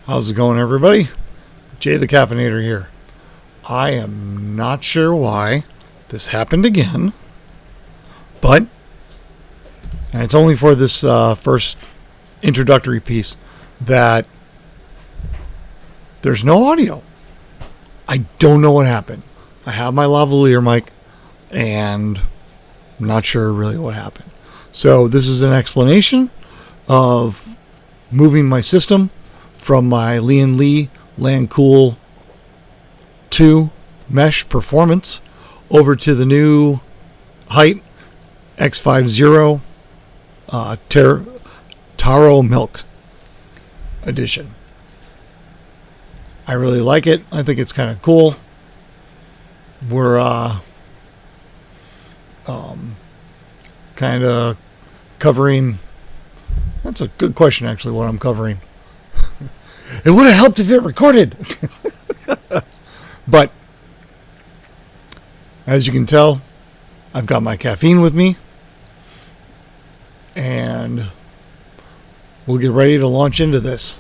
How's it going, everybody? Jay the Caffeinator here. I am not sure why this happened again, but, and it's only for this first introductory piece, that there's no audio. I don't know what happened. I have my lavalier mic, and I'm not sure really what happened. So this is an explanation of moving my system from my Lian Lancool 2 mesh performance over to the new HYTE X50 Taro Milk edition. I really like it. I think it's kind of cool. We're kind of covering. That's a good question, actually, what I'm covering. It would have helped if it recorded. But as you can tell, I've got my caffeine with me, and we'll get ready to launch into this.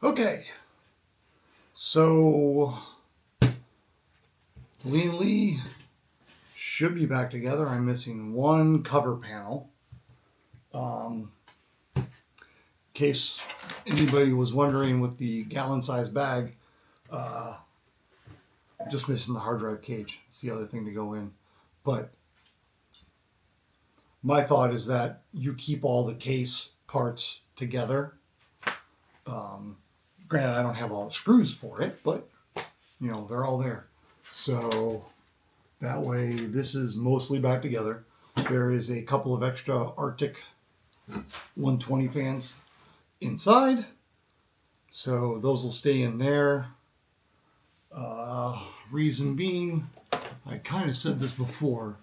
Okay, so Lian should be back together. I'm missing one cover panel. In case anybody was wondering with the gallon-sized bag, just missing the hard drive cage. It's the other thing to go in. But my thought is that you keep all the case parts together. Granted, I don't have all the screws for it, but you know, they're all there. So that way this is mostly back together. There is a couple of extra Artic 120 fans inside, so those will stay in there. Reason being, I kind of said this before,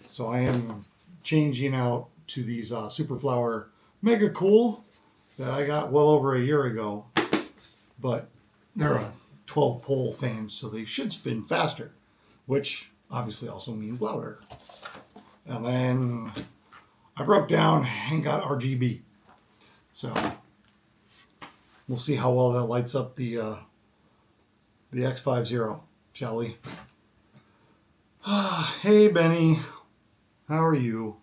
so I am changing out to these Superflower Mega Cool that I got well over a year ago, but they're a 12 pole fan, so they should spin faster, which obviously also means louder. And then I broke down and got RGB, so we'll see how well that lights up the X50, shall we? Hey Benny, how are you?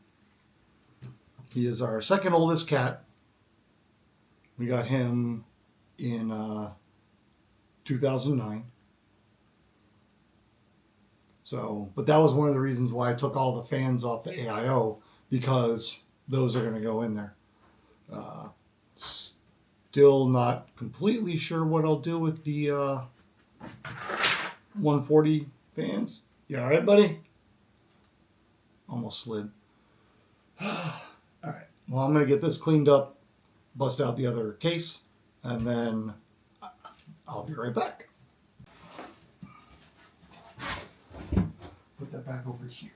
He is our second oldest cat. We got him in 2009. So, but that was one of the reasons why I took all the fans off the AIO, because those are going to go in there. Still not completely sure what I'll do with the 140 fans. You all right, buddy? Almost slid. All right. Well, I'm going to get this cleaned up, bust out the other case, and then I'll be right back. Put that back over here.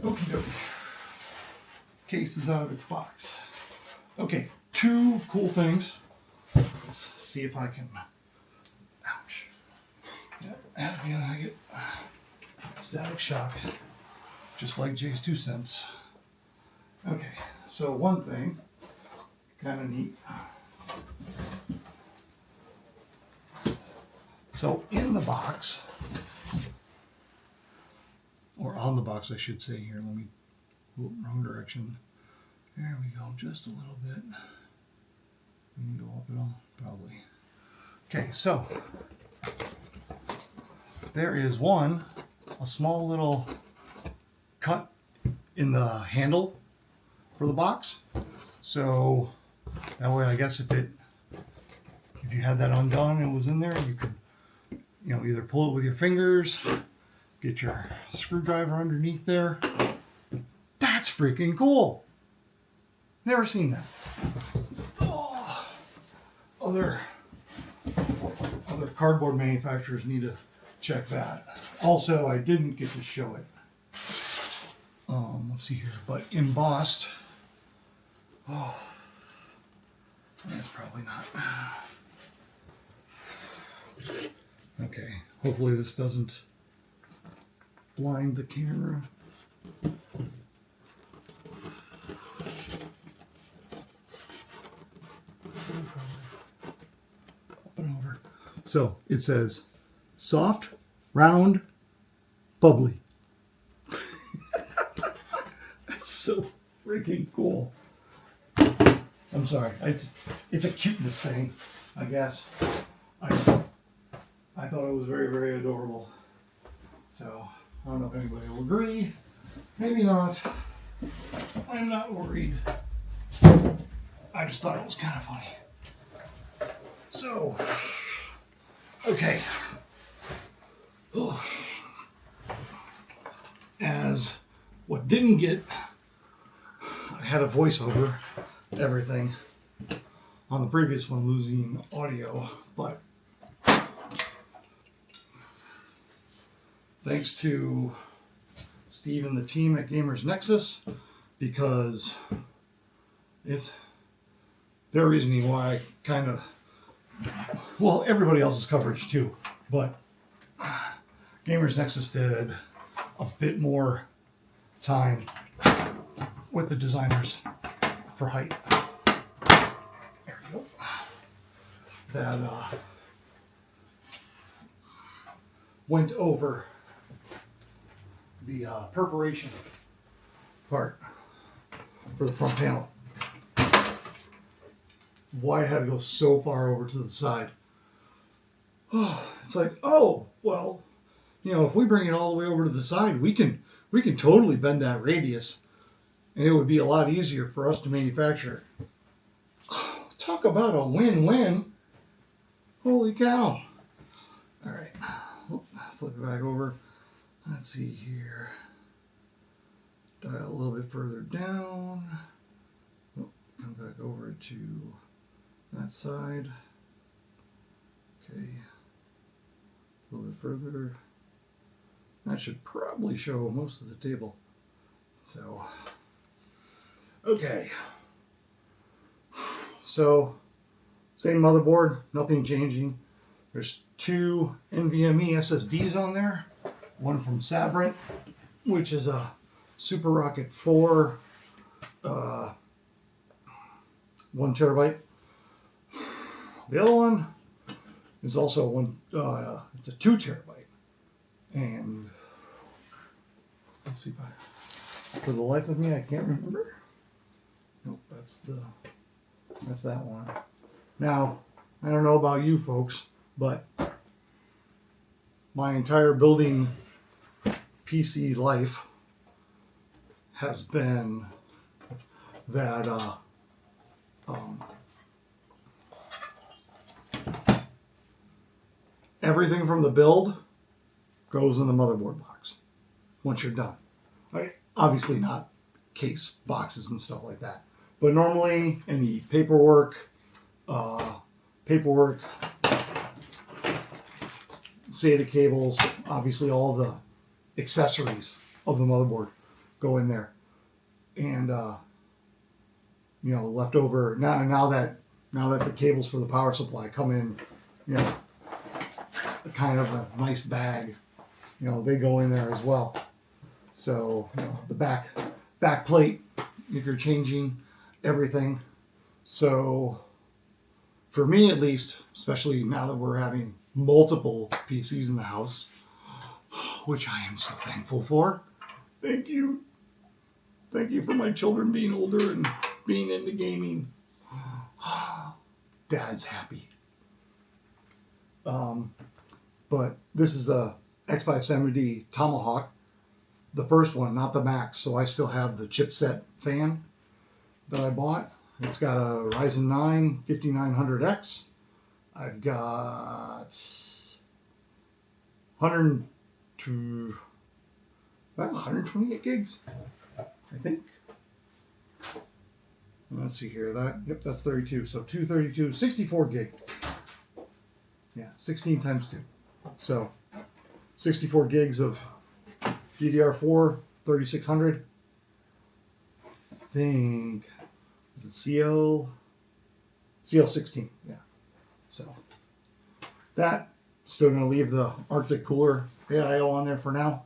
Okie dokie. Case is out of its box. Okay, two cool things. Let's see if I can. Ouch. Yeah, I had a feeling I get static shock, just like Jay's 2 cents. Okay, so one thing, kind of neat. So in the box, or on the box, I should say here. Let me go wrong direction. There we go, just a little bit. We can go up at all, probably. Okay, so there is a small little cut in the handle for the box. So that way, I guess if you had that undone and it was in there, you could, either pull it with your fingers, get your screwdriver underneath there. That's freaking cool. Never seen that. Oh, other cardboard manufacturers need to check that. Also, I didn't get to show it. Let's see here, but embossed. Oh, that's probably not. Okay, hopefully this doesn't blind the camera. Up and over. So it says soft, round, bubbly. That's so freaking cool. I'm sorry. It's a cuteness thing, I guess. I thought it was very, very adorable. So I don't know if anybody will agree. Maybe not. I'm not worried. I just thought it was kind of funny. So, okay. Oh. As what didn't get, I had a voiceover, everything on the previous one, losing audio, but thanks to Steve and the team at Gamers Nexus, because it's their reasoning why I kind of, well, everybody else's coverage too, but Gamers Nexus did a bit more time with the designers for HYTE. There we go. That went over the perforation part for the front panel. Why I had to go so far over to the side. Oh, it's like, oh, well, if we bring it all the way over to the side, we can totally bend that radius, and it would be a lot easier for us to manufacture. Oh, talk about a win-win. Holy cow. All right, flip it back over. Let's see here. Dial a little bit further down. Oh, come back over to that side. Okay. A little bit further. That should probably show most of the table. So, okay. So, same motherboard, nothing changing. There's two NVMe SSDs on there. One from Sabrent, which is a Super Rocket 4, 1 terabyte. The other one is also it's a 2 terabyte. And let's see if For the life of me, I can't remember. Nope, that's that one. Now, I don't know about you folks, but my entire building PC life has been that everything from the build goes in the motherboard box once you're done. Right? Obviously not case boxes and stuff like that, but normally any paperwork, SATA cables, obviously all the accessories of the motherboard go in there, and you know, leftover now that the cables for the power supply come in, you know, kind of a nice bag, you know, they go in there as well. So, you know, the back plate, if you're changing everything. So for me at least, especially now that we're having multiple PCs in the house, which I am so thankful for. Thank you. Thank you for my children being older and being into gaming. Dad's happy. But this is a X570 Tomahawk, the first one, not the Max. So I still have the chipset fan that I bought. It's got a Ryzen 9 5900X. I've got 128 gigs, I think. Let's see here. Yep, that's 32. So 232, 64 gig. Yeah, 16 times 2. So 64 gigs of DDR4 3600. I think, is it CL16? Yeah. So that, still going to leave the Arctic cooler AIO on there for now.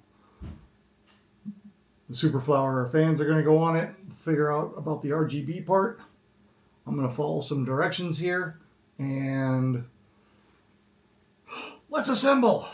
The Superflower fans are going to go on it. Figure out about the RGB part. I'm going to follow some directions here and let's assemble.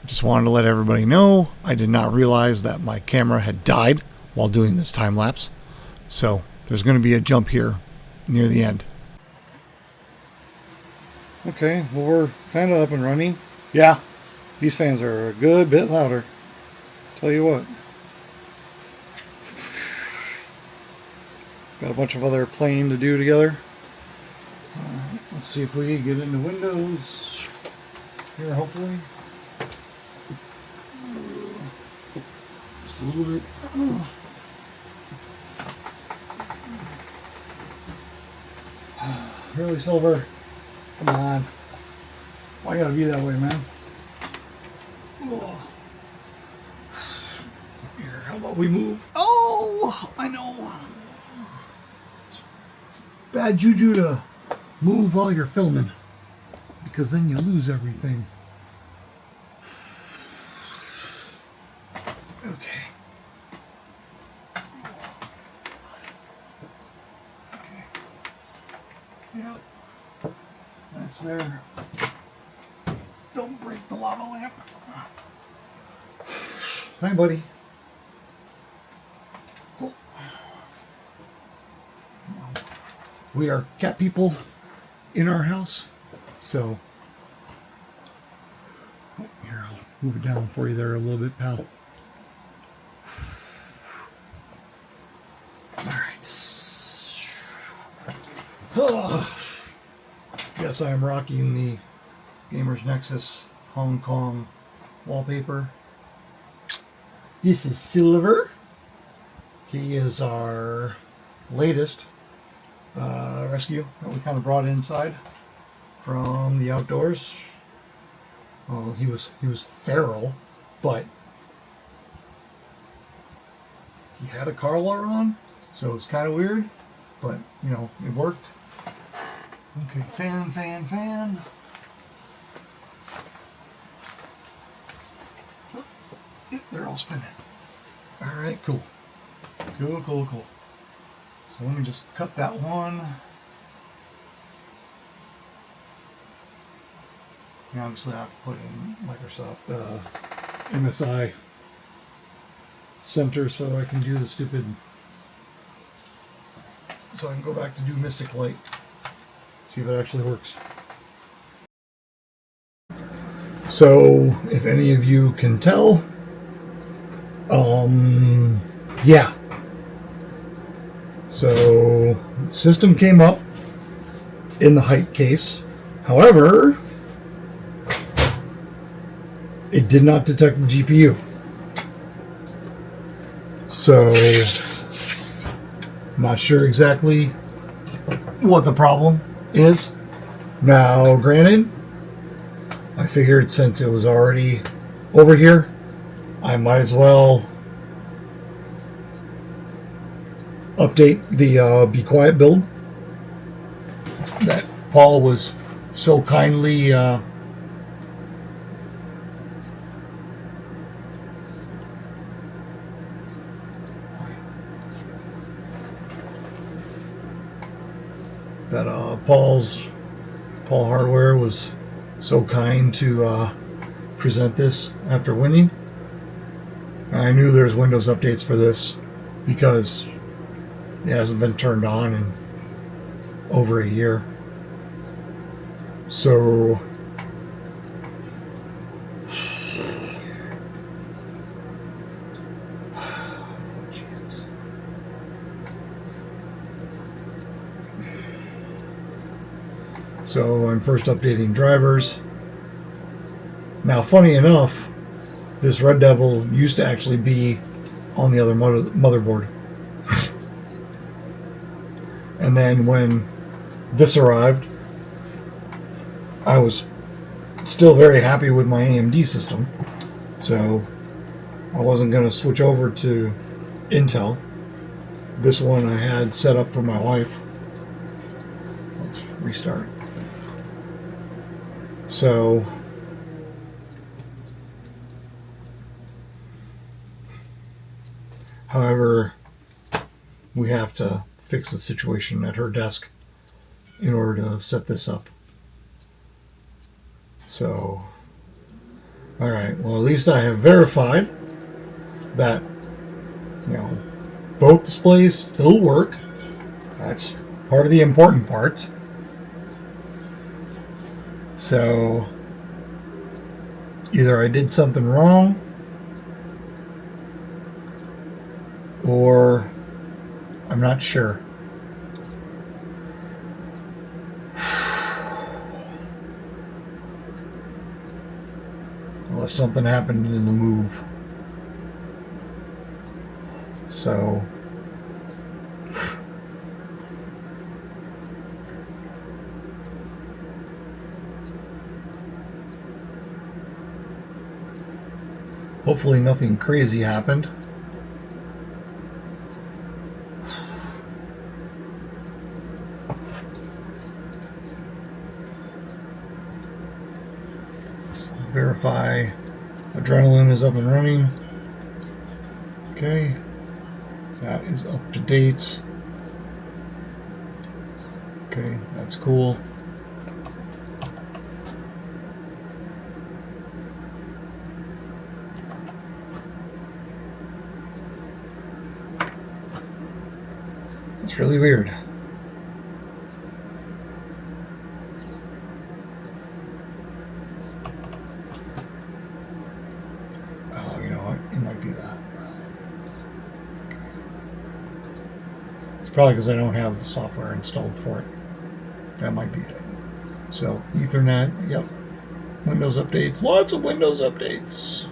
Just wanted to let everybody know I did not realize that my camera had died while doing this time lapse. So there's going to be a jump here near the end. Okay, well, we're kind of up and running. Yeah, these fans are a good bit louder. Tell you what. Got a bunch of other playing to do together. Let's see if we get into Windows here, hopefully. Just a little bit. Really, Silver? Come on. Why gotta be that way, man? Here, how about we move? Oh, I know. It's bad juju to move while you're filming, because then you lose everything. Okay. Okay. Yep. That's there. Don't break the lava lamp. Hi, buddy. Cool. We are cat people in our house, so here, I'll move it down for you there a little bit, pal. All right. Yes, I am rocking the Gamers Nexus Hong Kong wallpaper. This is Silver. He is our latest rescue that we kind of brought inside from the outdoors. Well, he was feral, but he had a collar on, so it's kind of weird, but you know, it worked. Okay, fan. Oh, they're all spinning. All right, cool. So let me just cut that one. And obviously I have to put in Microsoft MSI Center so I can do the stupid, so I can go back to do Mystic Light. See if it actually works. So if any of you can tell, yeah. So the system came up in the HYTE case. However, it did not detect the GPU. So I'm not sure exactly what the problem is. Now, granted, I figured since it was already over here, I might as well update the Be Quiet build that Paul was so kindly Paul Hardware was so kind to present this after winning. And I knew there's Windows updates for this because it hasn't been turned on in over a year. So Jesus. So I'm first updating drivers. Now, funny enough, this Red Devil used to actually be on the other motherboard. And then when this arrived, I was still very happy with my AMD system, so I wasn't going to switch over to Intel. This one I had set up for my wife. Let's restart. So however, we have to fix the situation at her desk in order to set this up. So All right. Well, at least I have verified that, you know, both displays still work. That's part of the important parts. So either I did something wrong, or I'm not sure. Unless something happened in the move. So hopefully nothing crazy happened. Let's verify adrenaline is up and running. Okay, that is up to date. Okay, that's cool. It's really weird. Oh, you know what? It might be that. Okay. It's probably because I don't have the software installed for it. That might be it. So, Ethernet, yep. Windows updates, lots of Windows updates.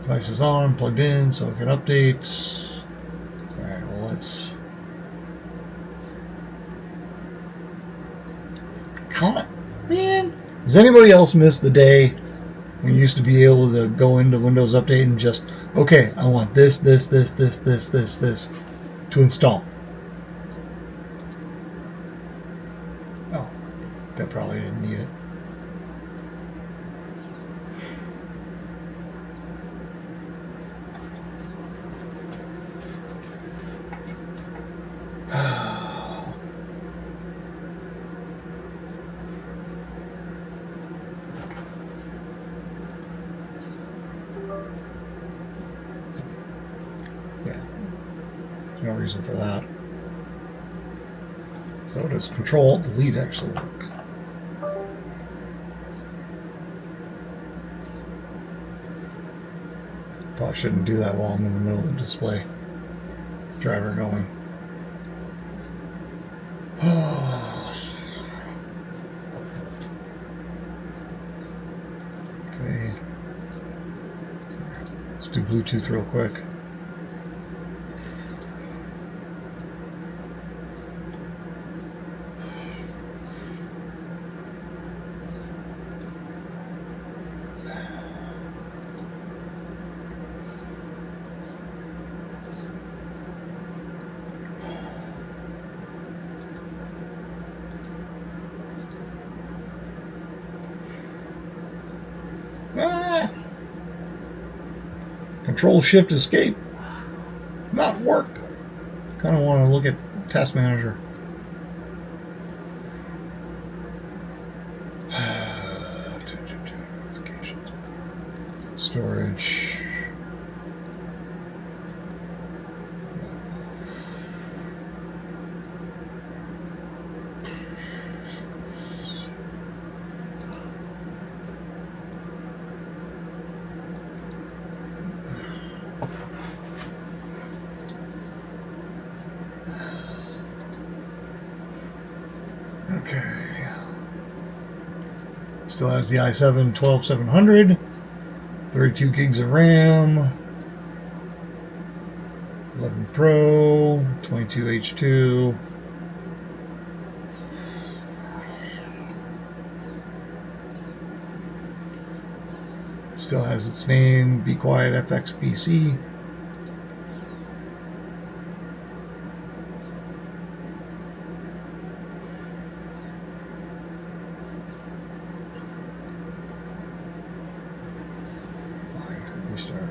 Device is on, plugged in, so it can update. Alright, well, let's... Comment. Man, does anybody else miss the day when you used to be able to go into Windows Update and just, okay, I want this to install? Oh, that probably didn't need it. No reason for that. So does Control-Delete actually work? Probably shouldn't do that while I'm in the middle of the display. Driver going. Okay. Let's do Bluetooth real quick. Control-Shift-Escape. Not work. Kind of want to look at Task Manager. Storage. Okay. Still has the i7 12700, 32 gigs of RAM, 11 Pro, 22H2. Still has its name, Be Quiet FX PC. Restart.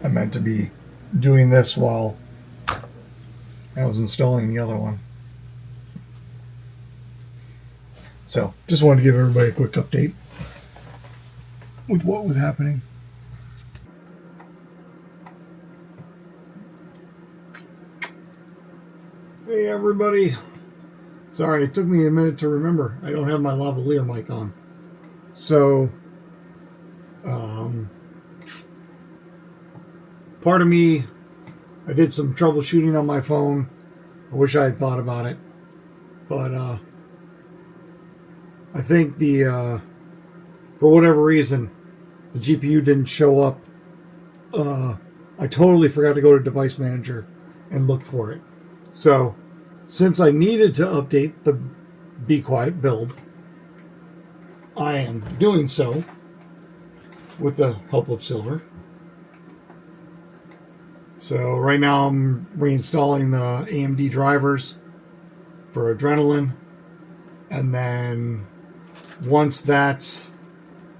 I meant to be doing this while I was installing the other one. So, just wanted to give everybody a quick update with what was happening. Hey everybody. Sorry, it took me a minute to remember. I don't have my lavalier mic on. So, part of me, I did some troubleshooting on my phone. I wish I had thought about it. But, I think for whatever reason, the GPU didn't show up. I totally forgot to go to Device Manager and look for it. So, since I needed to update the Be Quiet build, I am doing so with the help of Silver. So right now I'm reinstalling the AMD drivers for Adrenaline, and then once that's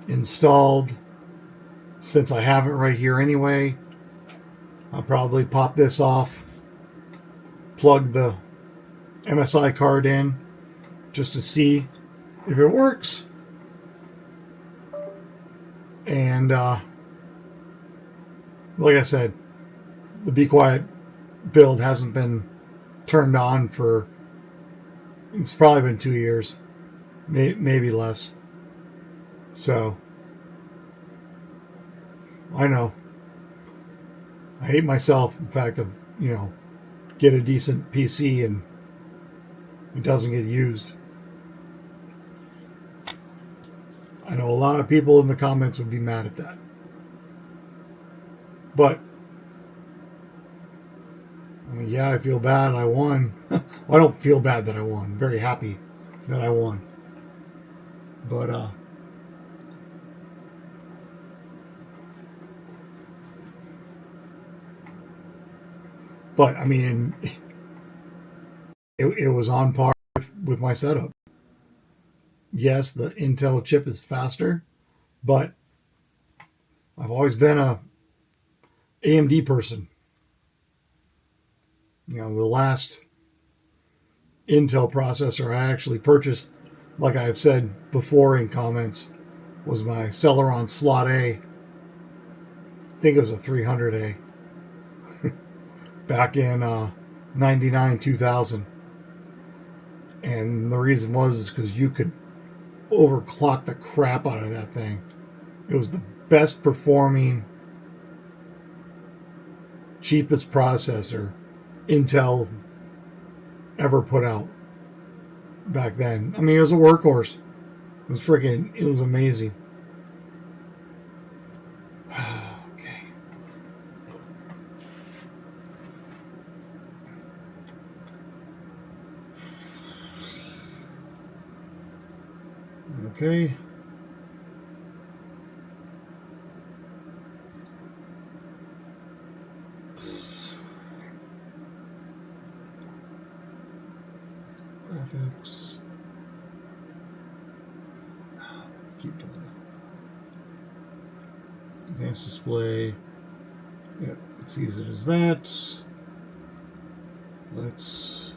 installed, since I have it right here anyway, I'll probably pop this off, plug the MSI card in just to see if it works, and like I said, the Be Quiet build hasn't been turned on for, it's probably been 2 years, maybe less. So I know I hate myself, in fact, of, get a decent PC and it doesn't get used. I know a lot of people in the comments would be mad at that, but yeah, I feel bad I won. Well, I don't feel bad that I won. I'm very happy that I won. But I mean, it was on par with my setup. Yes, the Intel chip is faster, but I've always been a AMD person. The last Intel processor I actually purchased, like I've said before in comments, was my Celeron Slot A. I think it was a 300A. Back in 99, 2000. And the reason was because you could overclock the crap out of that thing. It was the best performing, cheapest processor Intel ever put out back then. I mean, it was a workhorse. It was amazing. Okay. Okay. Graphics. Keep doing that. Advanced display. Yep, it sees it as that. Let's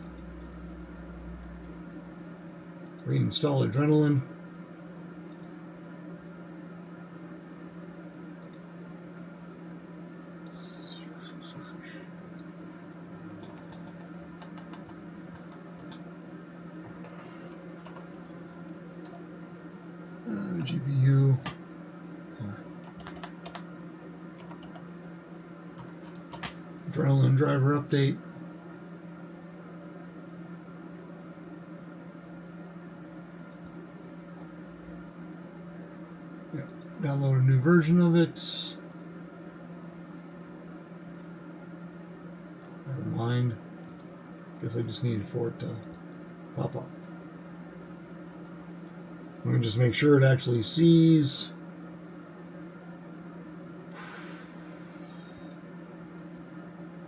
reinstall Adrenaline. GPU. Adrenaline driver update. Yep. Download a new version of it. Never mind. Guess I just needed for it to pop up. Let me just make sure it actually sees.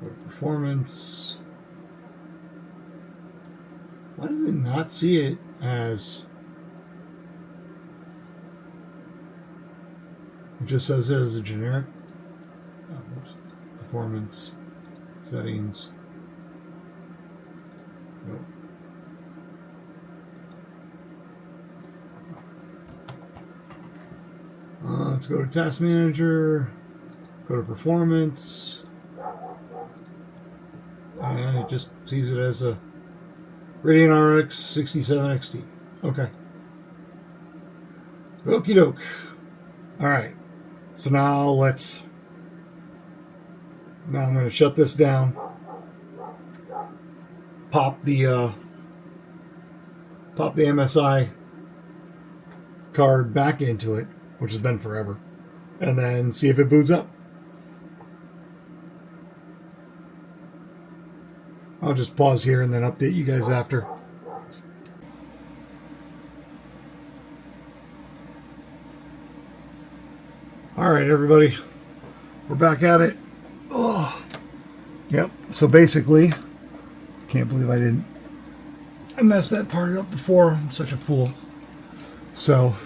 Go to performance. Why does it not see it as... It just says it as a generic. Oh, whoops. performance settings. Nope. Let's go to Task Manager, go to Performance, and it just sees it as a Radeon RX 67 XT. Okay. Okie doke. Alright. So now I'm going to shut this down. Pop the MSI card back into it, which has been forever, and then see if it boots up. I'll just pause here and then update you guys after. All right, everybody, we're back at it. Oh, yep. So basically, can't believe I messed that part up before. I'm such a fool. So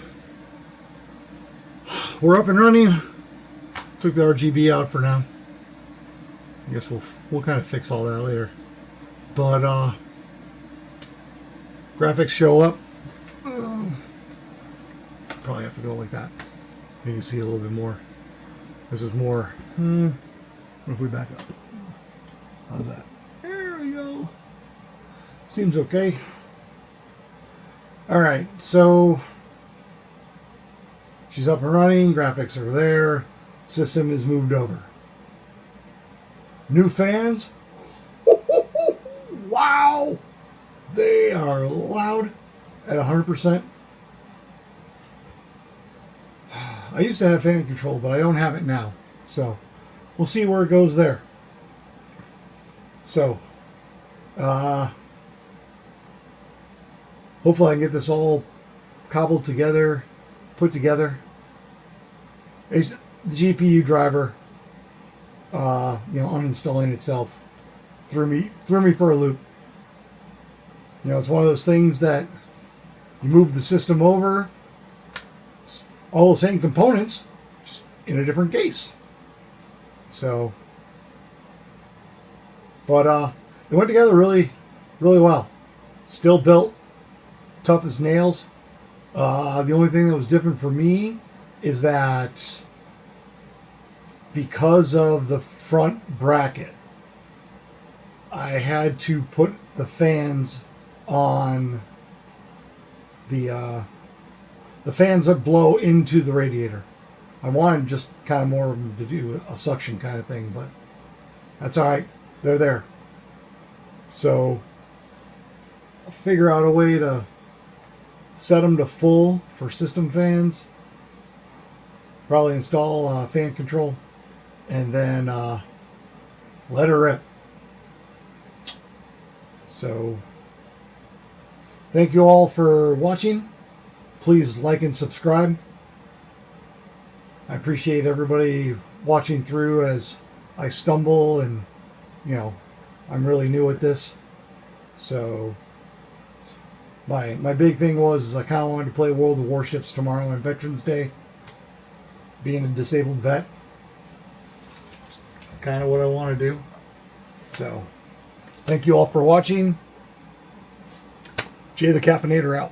we're up and running. Took the RGB out for now. I guess we'll kind of fix all that later. But graphics show up. Probably have to go like that. You can see a little bit more. This is more. What if we back up? How's that? There we go. Seems okay. All right, so she's up and running. Graphics are there. System is moved over. New fans. Wow, they are loud at 100%. I used to have fan control, but I don't have it now. So we'll see where it goes there. So hopefully I can get this all cobbled together, put together. It's the GPU driver, uninstalling itself threw me for a loop. It's one of those things that you move the system over, it's all the same components, just in a different case. So, but it went together really, really well. Still built, tough as nails. The only thing that was different for me is that because of the front bracket, I had to put the fans on the fans that blow into the radiator. I wanted just kind of more of them to do a suction kind of thing, but that's all right. They're there. So I'll figure out a way to set them to full for system fans. Probably install fan control and then let her rip. So thank you all for watching. Please like and subscribe. I appreciate everybody watching through as I stumble, and I'm really new at this. So my big thing was I kind of wanted to play World of Warships tomorrow on Veterans Day. Being a disabled vet, kind of what I want to do. So thank you all for watching. Jay the Caffeinator out.